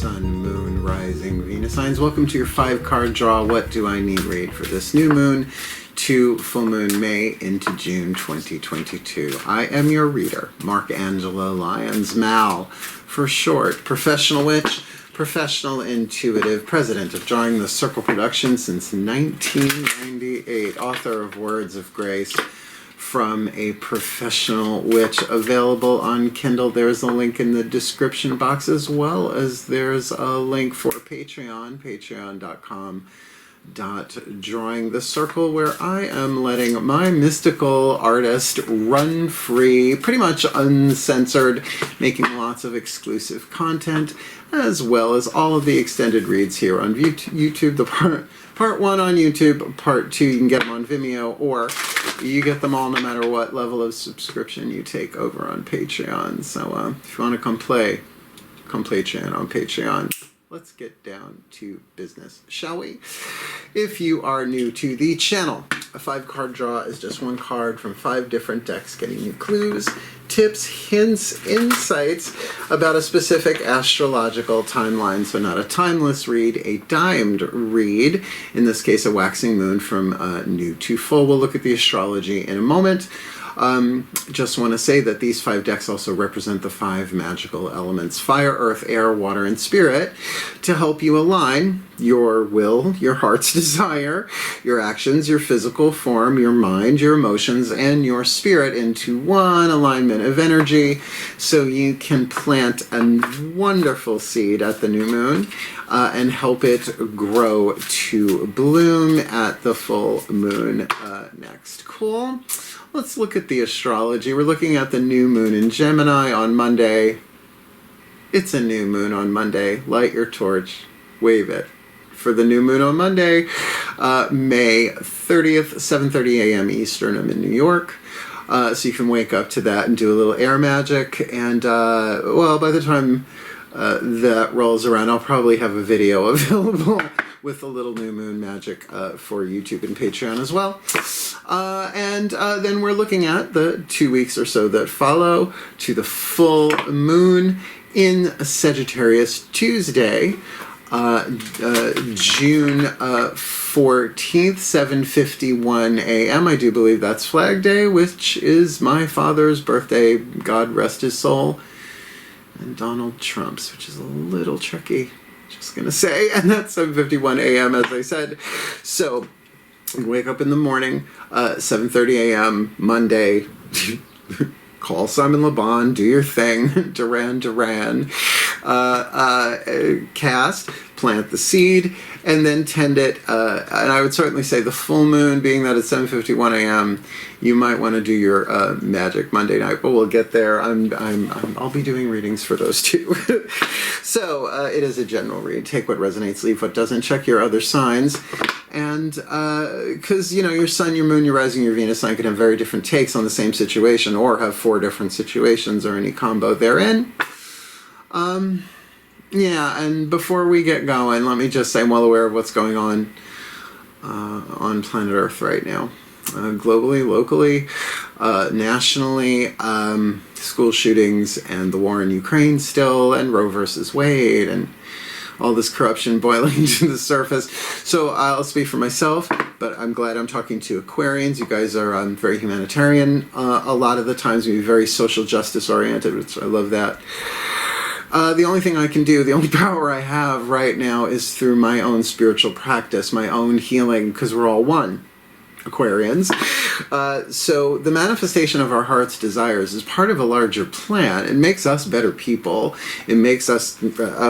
Sun, Moon, Rising, Venus signs. Welcome to your 5-card draw. What do I need read for this new moon to full moon May into June 2022? I am your reader, Mark Angelo, Lyons, Mal for short, professional witch, professional intuitive, president of Drawing the Circle Productions since 1998, author of Words of Grace, from a professional witch, available on Kindle. There's a link in the description box, as well as there's a link for Patreon, patreon.com/Drawing the Circle, where I am letting my mystical artist run free, pretty much uncensored, making lots of exclusive content, as well as all of the extended reads here on YouTube. The part 1 on YouTube, part 2 you can get them on Vimeo, or you get them all no matter what level of subscription you take over on Patreon. So if you want to come play Chan on Patreon. Let's get down to business, shall we? If you are new to the channel, a 5-card draw is just one card from 5 different decks, getting you clues, tips, hints, insights about a specific astrological timeline. So not a timeless read, a timed read. In this case, a waxing moon from new to full. We'll look at the astrology in a moment. Just want to say that these 5 decks also represent the 5 magical elements: fire, earth, air, water, and spirit, to help you align your will, your heart's desire, your actions, your physical form, your mind, your emotions, and your spirit into one alignment of energy, so you can plant a wonderful seed at the new moon and help it grow to bloom at the full moon next. Cool. Let's look at the astrology. We're looking at the new moon in Gemini on Monday. It's a new moon on Monday. Light your torch. Wave it. For the new moon on Monday, May 30th, 7:30 a.m. Eastern. I'm in New York. So you can wake up to that and do a little air magic. And, well, by the time that rolls around, I'll probably have a video available with a little new moon magic for YouTube and Patreon as well. And then we're looking at the 2 weeks or so that follow to the full moon in Sagittarius, Tuesday, June 14th, 7:51 a.m. I do believe that's Flag Day, which is my father's birthday, God rest his soul, and Donald Trump's, which is a little tricky, just gonna say. And that's 7:51 a.m. as I said. So wake up in the morning, 7:30 a.m. Monday. Call Simon LeBon, do your thing, Duran, cast, plant the seed, and then tend it. And I would certainly say the full moon, being that it's 7:51 a.m., you might want to do your magic Monday night, but we'll get there. I'll be doing readings for those too. So it is a general read. Take what resonates, leave what doesn't. Check your other signs. And because, you know, your sun, your moon, your rising, your Venus sign can have very different takes on the same situation, or have 4 different situations, or any combo therein. Yeah, and before we get going, let me just say I'm well aware of what's going on planet Earth right now. Globally, locally, nationally, school shootings, and the war in Ukraine still, and Roe versus Wade, and all this corruption boiling to the surface. So I'll speak for myself, but I'm glad I'm talking to Aquarians. You guys are very humanitarian. A lot of the times we very social justice oriented, which I love that. The only thing I can do, the only power I have right now, is through my own spiritual practice, my own healing, because we're all one, Aquarians. So the manifestation of our heart's desires is part of a larger plan. It makes us better people. It makes us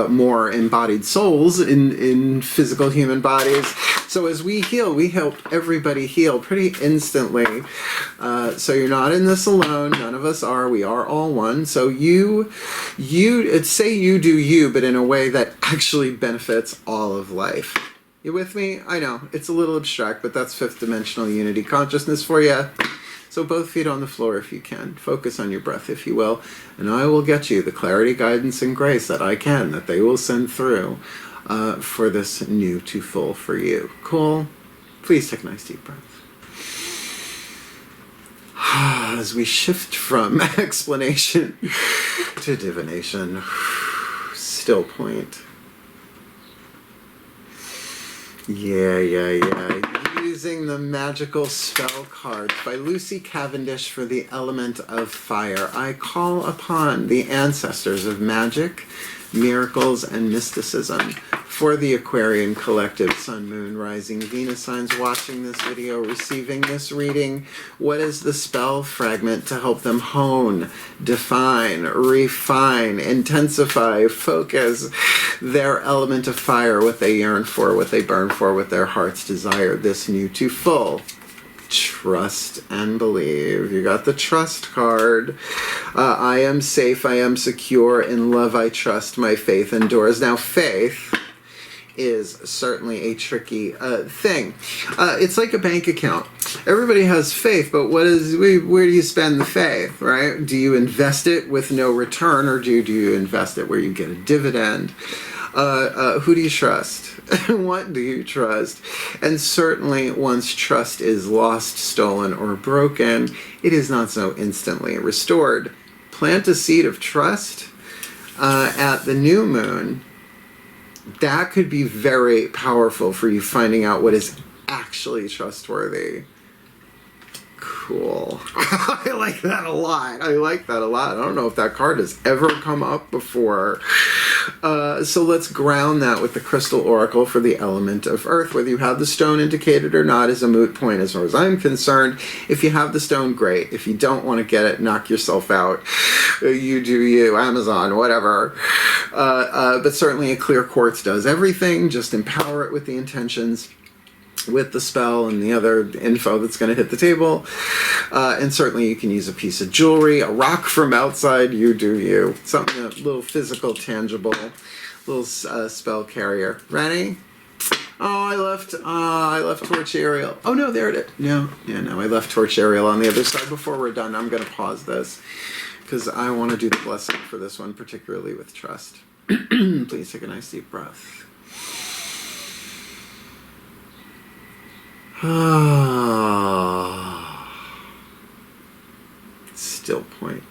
more embodied souls in physical human bodies. So as we heal, we help everybody heal pretty instantly. So you're not in this alone. None of us are. We are all one. So say you do you, but in a way that actually benefits all of life. You with me? I know, it's a little abstract, but that's 5th dimensional unity consciousness for you. So both feet on the floor if you can. Focus on your breath, if you will, and I will get you the clarity, guidance, and grace that I can, that they will send through for this new to full for you. Cool? Please take a nice deep breath. As we shift from explanation to divination, still point. Yeah. Using the Magical Spell cards by Lucy Cavendish for the element of fire. I call upon the ancestors of magic, miracles, and mysticism for the Aquarian collective, Sun, Moon, Rising, Venus signs watching this video, receiving this reading. What is the spell fragment to help them hone, define, refine, intensify, focus their element of fire, what they yearn for, what they burn for, what their hearts desire, this new to full? Trust and believe. You got the trust card. I am safe, I am secure, in love I trust, my faith endures. Now faith is certainly a tricky thing. It's like a bank account. Everybody has faith, but where do you spend the faith, right? Do you invest it with no return, or do you invest it where you get a dividend? Who do you trust? What do you trust? And certainly once trust is lost, stolen, or broken, it is not so instantly restored. Plant a seed of trust at the new moon. That could be very powerful for you finding out what is actually trustworthy. Cool. I like that a lot. I don't know if that card has ever come up before. So let's ground that with the Crystal Oracle for the element of earth. Whether you have the stone indicated or not is a moot point as far as I'm concerned. If you have the stone, great. If you don't want to get it, knock yourself out. You do you, Amazon, whatever. But certainly a clear quartz does everything. Just empower it with the intentions, with the spell and the other info that's going to hit the table. And certainly you can use a piece of jewelry, a rock from outside, you do you. Something, a little physical, tangible, little spell carrier. Ready? Oh, I left Torch Ariel. Oh no, there it is. No, I left Torch Ariel on the other side. Before we're done, I'm going to pause this because I want to do the blessing for this one, particularly with trust. Please take a nice deep breath. Still point.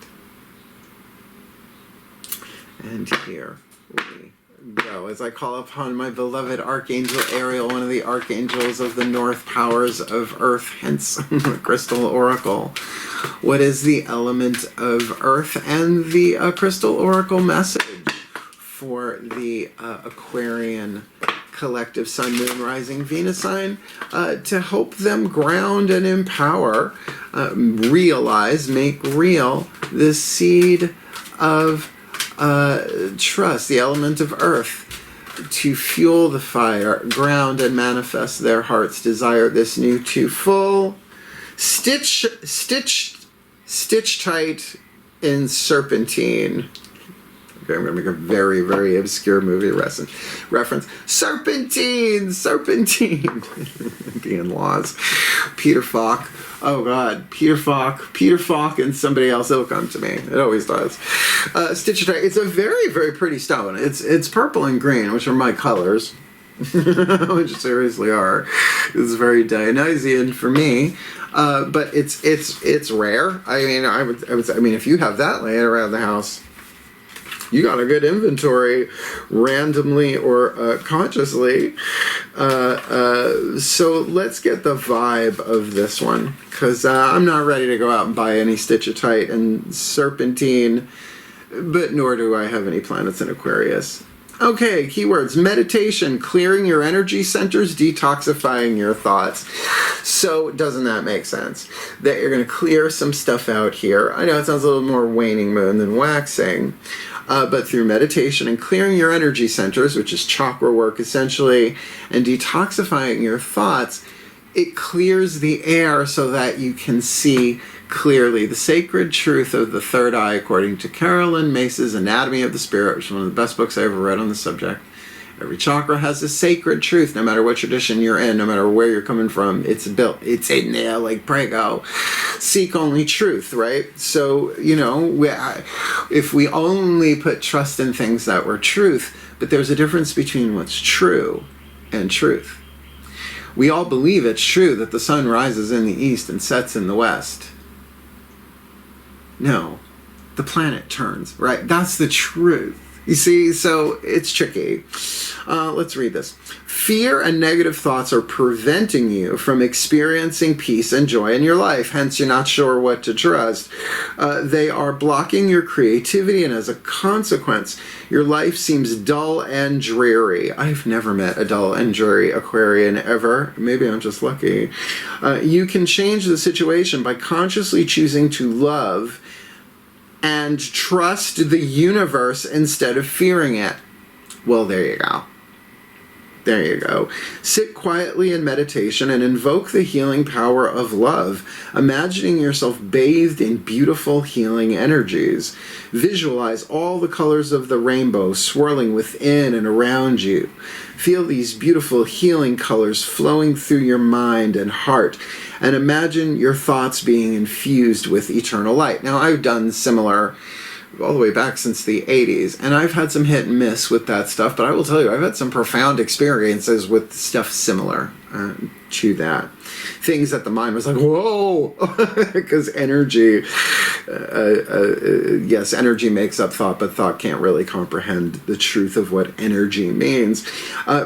And here we go as I call upon my beloved Archangel Ariel, one of the archangels of the North powers of Earth, hence the Crystal Oracle. What is the element of Earth and the Crystal Oracle message for the Aquarian collective Sun, Moon, Rising, Venus sign to help them ground and empower, realize, make real the seed of trust, the element of earth, to fuel the fire, ground and manifest their heart's desire, this new to full. Stitch tight in serpentine. Okay, I'm going to make a very, very obscure movie reference. Serpentine! The in-laws. Peter Falk. Oh, God. Peter Falk and somebody else. It'll come to me. It always does. Stitch tight. It's a very, very pretty stone. It's purple and green, which are my colors. Which seriously are. It's very Dionysian for me. But it's rare. I mean, if you have that laying around the house, you got a good inventory, randomly or consciously. So let's get the vibe of this one, because I'm not ready to go out and buy any Stitch-A-Tite and Serpentine, but nor do I have any planets in Aquarius. Okay, keywords: meditation, clearing your energy centers, detoxifying your thoughts. So doesn't that make sense? That you're going to clear some stuff out here. I know it sounds a little more waning moon than waxing. But through meditation and clearing your energy centers, which is chakra work essentially, and detoxifying your thoughts, it clears the air so that you can see clearly the sacred truth of the third eye, according to Carolyn Mace's Anatomy of the Spirit, which is one of the best books I ever read on the subject. Every chakra has a sacred truth, no matter what tradition you're in, no matter where you're coming from. It's in there like Prego. Seek only truth, right? So, if we only put trust in things that were truth, but there's a difference between what's true and truth. We all believe it's true that the sun rises in the east and sets in the west. No, the planet turns, right? That's the truth. You see, so it's tricky. Let's read this. Fear and negative thoughts are preventing you from experiencing peace and joy in your life. Hence, you're not sure what to trust. They are blocking your creativity, and as a consequence, your life seems dull and dreary. I've never met a dull and dreary Aquarian ever. Maybe I'm just lucky. You can change the situation by consciously choosing to love and trust the universe instead of fearing it. Well, there you go. There you go. Sit quietly in meditation and invoke the healing power of love, imagining yourself bathed in beautiful healing energies. Visualize all the colors of the rainbow swirling within and around you. Feel these beautiful healing colors flowing through your mind and heart, and imagine your thoughts being infused with eternal light. Now, I've done similar all the way back since the 80s, and I've had some hit and miss with that stuff, but I will tell you, I've had some profound experiences with stuff similar to that. Things that the mind was like, whoa, because energy, yes, energy makes up thought, but thought can't really comprehend the truth of what energy means.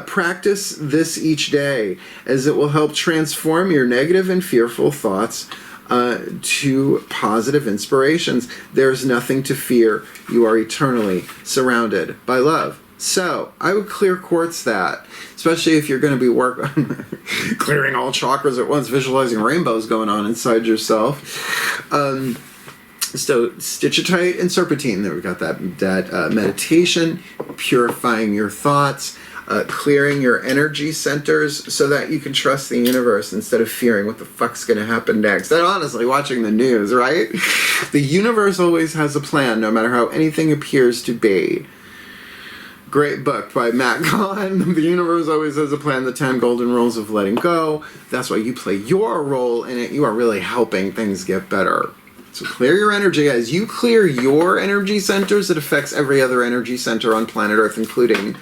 Practice this each day, as it will help transform your negative and fearful thoughts to positive inspirations. There's nothing to fear. You are eternally surrounded by love. So I would clear quartz that, especially if you're going to be clearing all chakras at once, visualizing rainbows going on inside yourself. So stitchitite and serpentine, there we got that meditation, purifying your thoughts, clearing your energy centers so that you can trust the universe instead of fearing what the fuck's going to happen next. And honestly, watching the news, right? The universe always has a plan, no matter how anything appears to be. Great book by Matt Kahn. The universe always has a plan, the 10 golden rules of letting go. That's why you play your role in it. You are really helping things get better. So clear your energy. As you clear your energy centers, it affects every other energy center on planet Earth, including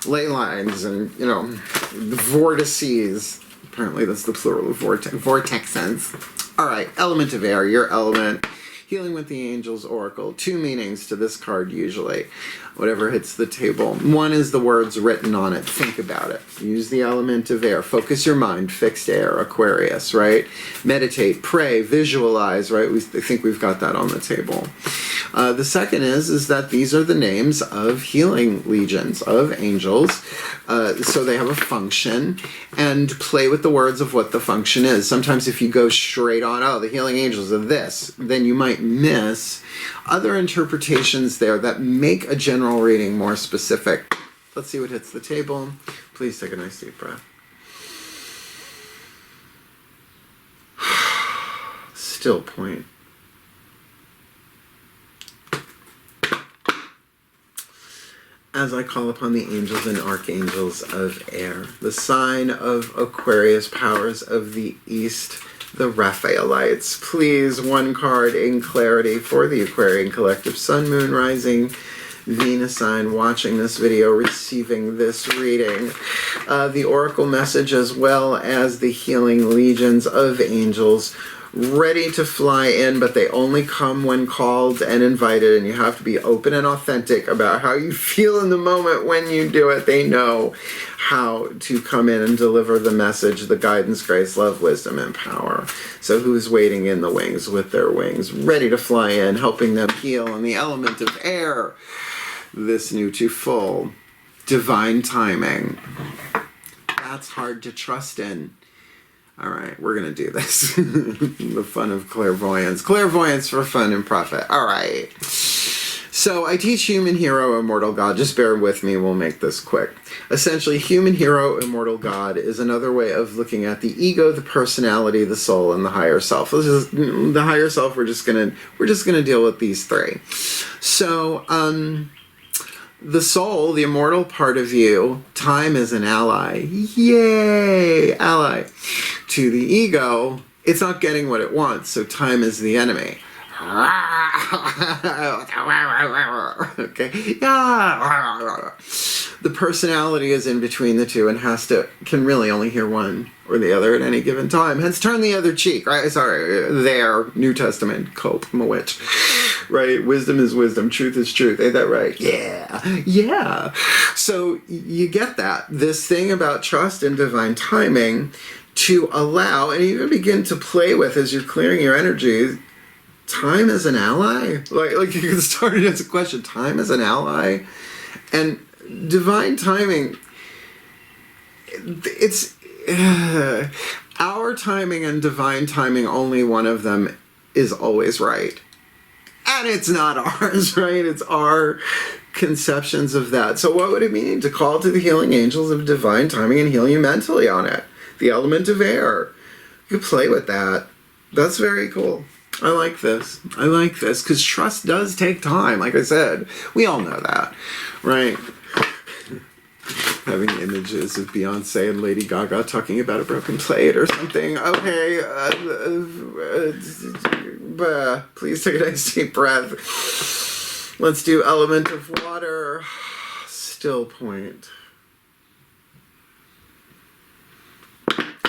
ley lines and, you know, the vortices. Apparently that's the plural of vortexes. All right, element of air, your element. Healing with the Angels Oracle. 2 meanings to this card usually. Whatever hits the table. One is the words written on it. Think about it. Use the element of air. Focus your mind. Fixed air. Aquarius, right? Meditate. Pray. Visualize, right? I think we've got that on the table. The second is that these are the names of healing legions, of angels. So they have a function, and play with the words of what the function is. Sometimes if you go straight on, oh, the healing angels are this, then you might miss other interpretations there that make a general reading more specific. Let's see what hits the table. Please take a nice deep breath. Still point. As I call upon the angels and archangels of air, the sign of Aquarius, powers of the East, the Raphaelites. Please, one card in clarity for the Aquarian collective, Sun, Moon, Rising, Venus sign, watching this video, receiving this reading. The oracle message, as well as the healing legions of angels, ready to fly in, but they only come when called and invited, and you have to be open and authentic about how you feel in the moment when you do it. They know how to come in and deliver the message, the guidance, grace, love, wisdom, and power. So who's waiting in the wings with their wings, ready to fly in, helping them heal in the element of air? This new to full. Divine timing. That's hard to trust in. All right, we're going to do this. The fun of clairvoyance. Clairvoyance for fun and profit. All right. So I teach human hero, immortal God. Just bear with me. We'll make this quick. Essentially, human hero, immortal God is another way of looking at the ego, the personality, the soul, and the higher self. This is the higher self. We're just gonna deal with these 3. So, the soul, the immortal part of you, time is an ally. Yay! Ally. To the ego, it's not getting what it wants, so time is the enemy. Okay? the personality is in between the two and can really only hear one or the other at any given time. Hence, turn the other cheek, right? Sorry, there, New Testament, cope, I'm a witch. Right? Wisdom is wisdom, truth is truth. Ain't that right? Yeah. Yeah. So you get that. This thing about trust and divine timing to allow, and even begin to play with as you're clearing your energy, time as an ally? Like you can start it as a question, time as an ally? And divine timing, it's our timing and divine timing, only one of them is always right. And it's not ours, right? It's our conceptions of that. So what would it mean to call to the healing angels of divine timing and heal you mentally on it? The element of air. You can play with that. That's very cool. I like this. I like this because trust does take time. Like I said, we all know that, right? Having images of Beyonce and Lady Gaga talking about a broken plate or something. Okay, please take a nice deep breath. Let's do element of water. Still point.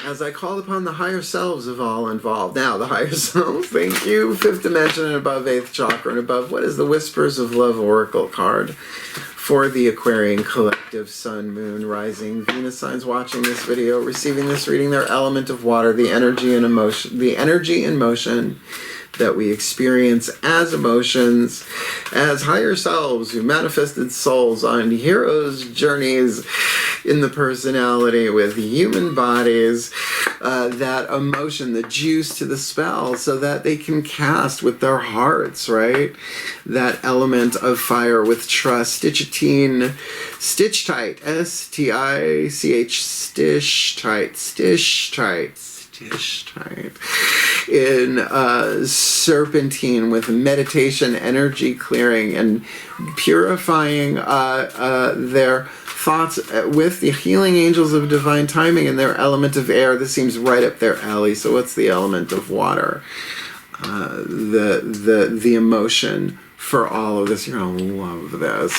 As I called upon the higher selves of all involved. Now, the higher selves, thank you. 5th dimension and above, 8th chakra and above. What is the Whispers of Love Oracle card for the Aquarian collective, Sun, Moon, Rising, Venus signs watching this video, receiving this reading, their element of water, the energy and motion that we experience as emotions, as higher selves who manifested souls on heroes' journeys in the personality with human bodies, that emotion, the juice to the spell, so that they can cast with their hearts, right? That element of fire with trust. Stitchitine, stitch tight, S-T-I-C-H, stitch tight, stitch tight. Stitch tight. In serpentine with meditation, energy clearing, and purifying their thoughts with the healing angels of divine timing and their element of air. This seems right up their alley. So what's the element of water? The emotion for all of this. You're gonna love this.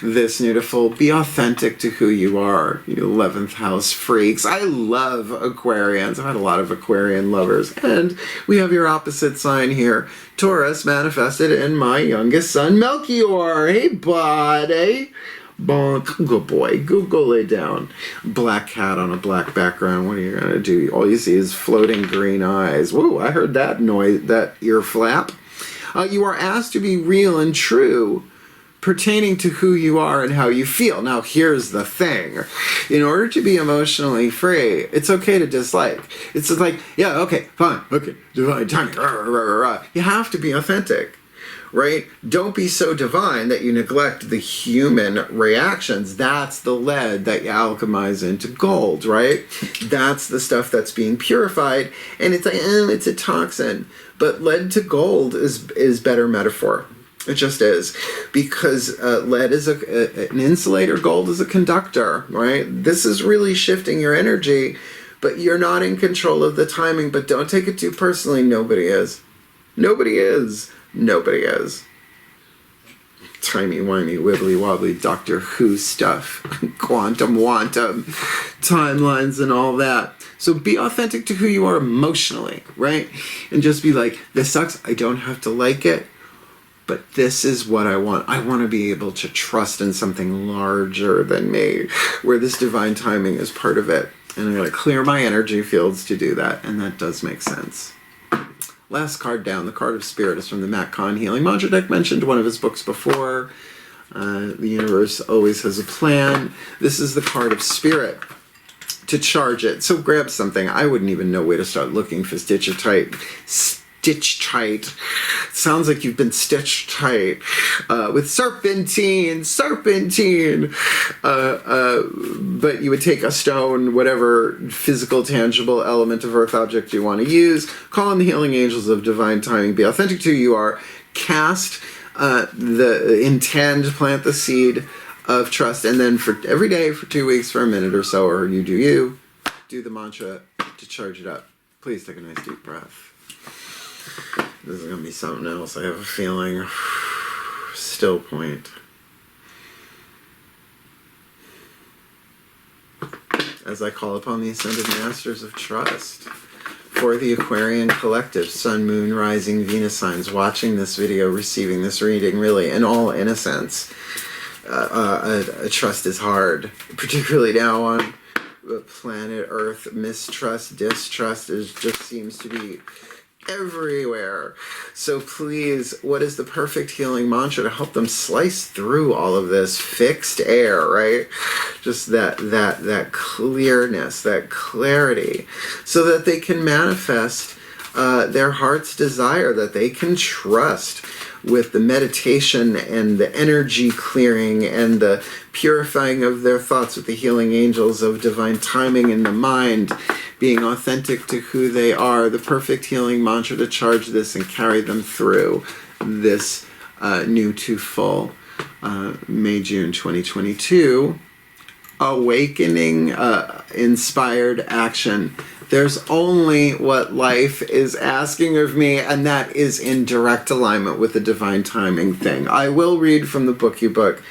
This beautiful. Be authentic to who you are, you 11th house freaks. I love Aquarians. I've had a lot of Aquarian lovers. And we have your opposite sign here. Taurus manifested in my youngest son, Melchior. Hey, buddy. Bonk. Good boy. Google it down. Black cat on a black background. What are you gonna do? All you see is floating green eyes. Whoa, I heard that noise, that ear flap. You are asked to be real and true pertaining to who you are and how you feel. Now, here's the thing. In order to be emotionally free, it's okay to dislike. It's just like, yeah, okay, fine, okay, divine timing. You have to be authentic, right? Don't be so divine that you neglect the human reactions. That's the lead that you alchemize into gold, right? That's the stuff that's being purified, and it's like, it's a toxin. But lead to gold is better metaphor. It just is. Because lead is an insulator, gold is a conductor, right? This is really shifting your energy, but you're not in control of the timing. But don't take it too personally. Nobody is. Nobody is. Nobody is. Timey-wimey, wibbly-wobbly Doctor Who stuff. Quantum, timelines and all that. So be authentic to who you are emotionally, right? And just be like, this sucks, I don't have to like it, but this is what I want. I want to be able to trust in something larger than me, where this divine timing is part of it. And I'm going to clear my energy fields to do that, and that does make sense. Last card down, the card of Spirit, is from the Matt Kahn Healing Mantra deck. Mentioned one of his books before. The universe always has a plan. This is the card of Spirit. To charge it. So grab something. I wouldn't even know where to start looking for Stitch Tight. Stitch Tight. Sounds like you've been stitched tight. With serpentine. But you would take a stone, whatever physical, tangible element of earth object you want to use. Call on the healing angels of divine timing. Be authentic to who you are. Cast intend, plant the seed of trust, and then for every day for 2 weeks for a minute or so, or you do the mantra to charge it up. Please take a nice deep breath. This is gonna be something else. I have a feeling. Still point. as I call upon the Ascended Masters of Trust. For the Aquarian Collective, Sun, Moon, Rising, Venus signs, watching this video, receiving this reading, really, in all innocence, trust is hard, particularly now on planet Earth. Mistrust, distrust just seems to be everywhere. So please, what is the perfect healing mantra to help them slice through all of this fixed air, right? Just that clearness, that clarity, so that they can manifest their heart's desire, that they can trust with the meditation and the energy clearing and the purifying of their thoughts with the healing angels of divine timing in the mind, being authentic to who they are, the perfect healing mantra to charge this and carry them through this new to full May-June 2022 awakening inspired action. There's only what life is asking of me, and that is in direct alignment with the divine timing thing. I will read from the bookie book,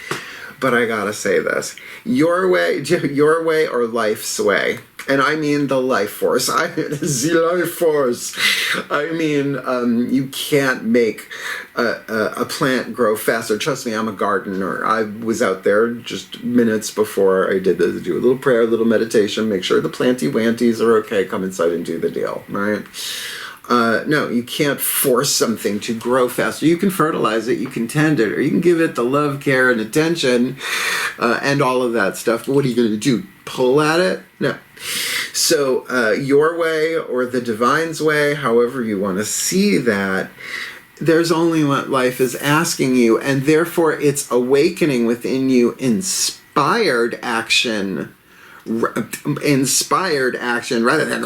but I gotta say this. Your way or life's way. And I mean the life force. The life force. I mean, you can't make a plant grow faster. Trust me, I'm a gardener. I was out there just minutes before I did this. Do a little prayer, a little meditation, make sure the planty-wanties are okay, come inside and do the deal, right? No, you can't force something to grow faster. You can fertilize it, you can tend it, or you can give it the love, care, and attention, and all of that stuff. But what are you going to do? Pull at it? No. So your way or the divine's way, however you want to see that, there's only what life is asking you, and therefore it's awakening within you inspired action rather than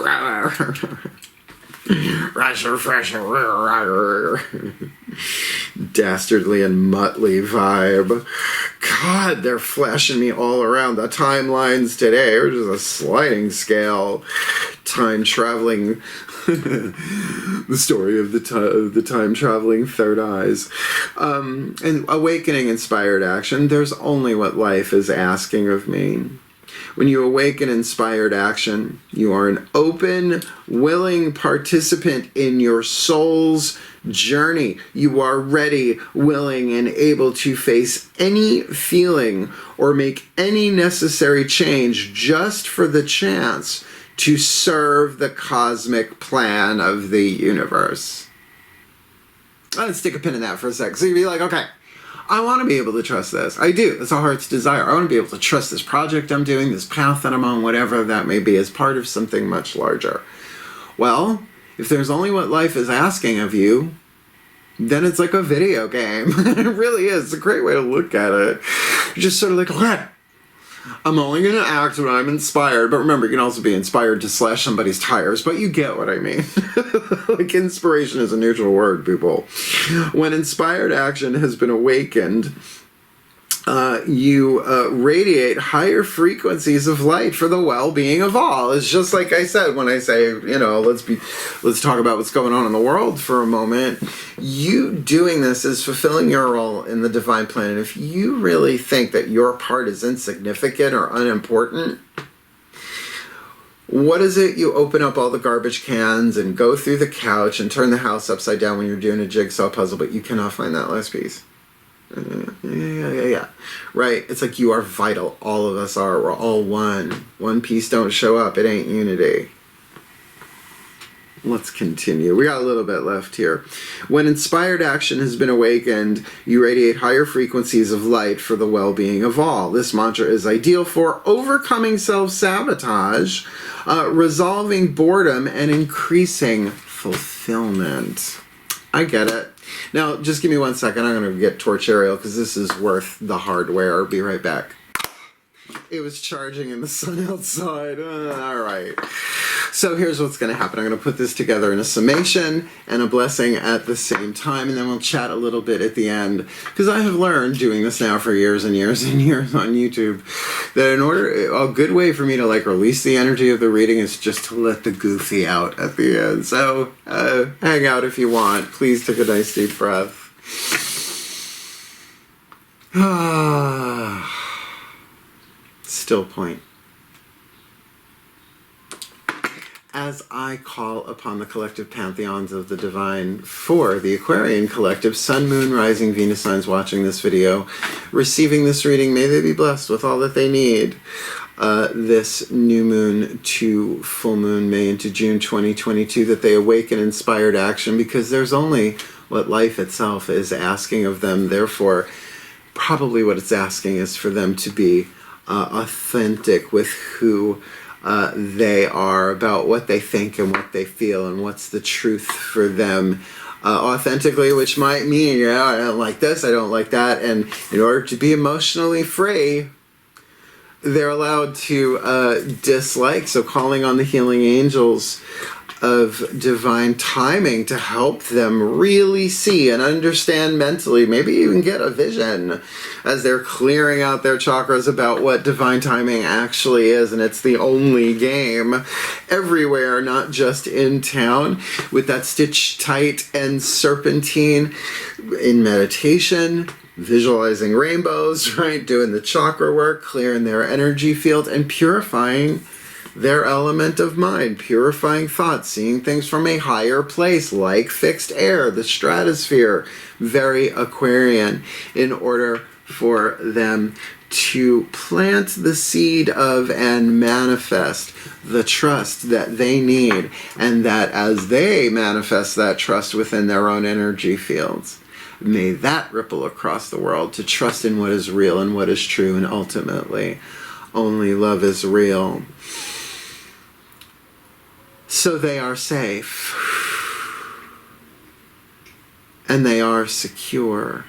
dastardly and muttly vibe. God, they're flashing me all around. The timelines today are just a sliding scale. Time traveling. The story of the time traveling third eyes. And awakening inspired action. There's only what life is asking of me. When you awaken inspired action, you are an open, willing participant in your soul's journey. You are ready, willing, and able to face any feeling or make any necessary change just for the chance to serve the cosmic plan of the universe. Let's stick a pin in that for a sec. So you'd be like, okay, I want to be able to trust this. I do. It's a heart's desire. I want to be able to trust this project I'm doing, this path that I'm on, whatever that may be, as part of something much larger. Well, if there's only what life is asking of you, then it's like a video game. It really is. It's a great way to look at it. You're just sort of like, okay, I'm only going to act when I'm inspired. But remember, you can also be inspired to slash somebody's tires. But you get what I mean. Like, inspiration is a neutral word, people. When inspired action has been awakened, you radiate higher frequencies of light for the well-being of all. It's just like I said when I say, you know, let's talk about what's going on in the world for a moment. You doing this is fulfilling your role in the divine plan. And if you really think that your part is insignificant or unimportant, what is it? You open up all the garbage cans and go through the couch and turn the house upside down when you're doing a jigsaw puzzle, but you cannot find that last piece. Yeah. Right? It's like you are vital. All of us are. We're all one. One piece don't show up. It ain't unity. Let's continue. We got a little bit left here. When inspired action has been awakened, you radiate higher frequencies of light for the well-being of all. This mantra is ideal for overcoming self-sabotage, resolving boredom, and increasing fulfillment. I get it. Now, just give me 1 second. I'm going to get Torch Ariel because this is worth the hardware. I'll be right back. It was charging in the sun outside. All right. So here's what's going to happen. I'm going to put this together in a summation and a blessing at the same time, and then we'll chat a little bit at the end. Because I have learned, doing this now for years and years and years on YouTube, that a good way for me to like release the energy of the reading is just to let the goofy out at the end. So hang out if you want. Please take a nice deep breath. Still point. as I call upon the collective pantheons of the divine for the Aquarian collective, Sun, Moon, Rising, Venus signs watching this video, receiving this reading, may they be blessed with all that they need. This new moon to full moon, May into June 2022, that they awaken inspired action, because there's only what life itself is asking of them. Therefore, probably what it's asking is for them to be authentic with who they are, about what they think and what they feel and what's the truth for them authentically, which might mean, you know, I don't like this, I don't like that, and in order to be emotionally free, they're allowed to dislike. So calling on the healing angels of divine timing to help them really see and understand mentally, maybe even get a vision as they're clearing out their chakras about what divine timing actually is. And it's the only game everywhere, not just in town, with that stitch tight and serpentine in meditation, visualizing rainbows, right? Doing the chakra work, clearing their energy field and purifying their element of mind, purifying thoughts, seeing things from a higher place, like fixed air, the stratosphere, very Aquarian, in order for them to plant the seed of and manifest the trust that they need, and that as they manifest that trust within their own energy fields, may that ripple across the world to trust in what is real and what is true, and ultimately only love is real. So they are safe, and they are secure.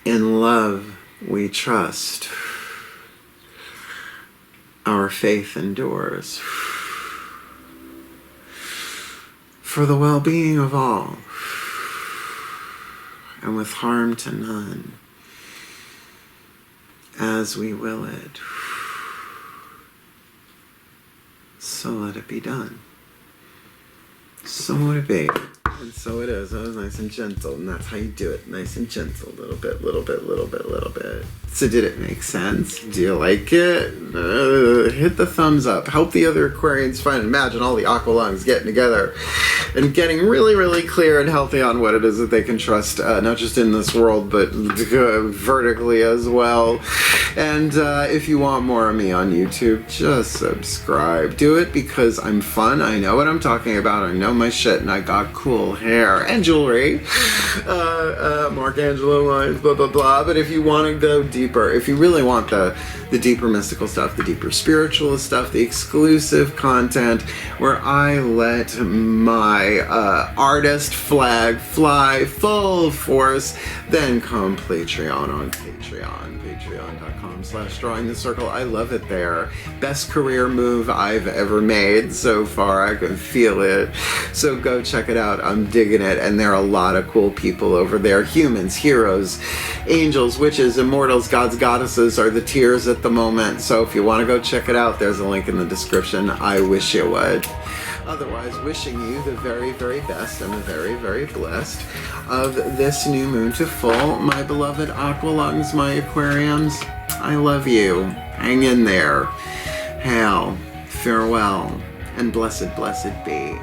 In love we trust. Our faith endures. For the well-being of all, and with harm to none, as we will it. So let it be done. So would it be. And so it is. That was nice and gentle. And that's how you do it. Nice and gentle. Little bit, little bit, little bit, little bit. So did it make sense? Do you like it? Hit the thumbs up. Help the other Aquarians find. Imagine all the aqua lungs getting together and getting really, really clear and healthy on what it is that they can trust, not just in this world, but vertically as well. And if you want more of me on YouTube, just subscribe. Do it because I'm fun. I know what I'm talking about. I know my shit, and I got cool hair and jewelry. Mark Angelo lines, blah, blah, blah. But if you want to go deeper, if you really want the deeper mystical stuff, the deeper spiritual stuff, the exclusive content where I let my artist flag fly full force, then come Patreon on Patreon. Patreon.com/drawingthecircle. I love it there. Best career move I've ever made so far. I can feel it. So go check it out. I'm digging it. And there are a lot of cool people over there. Humans, heroes, angels, witches, immortals, gods, goddesses are the tiers at the moment. So if you want to go check it out, there's a link in the description. I wish you would. Otherwise, wishing you the very, very best and the very, very blessed of this new moon to full. My beloved aqua lungs, my aquariums, I love you. Hang in there. Hail, farewell, and blessed, blessed be.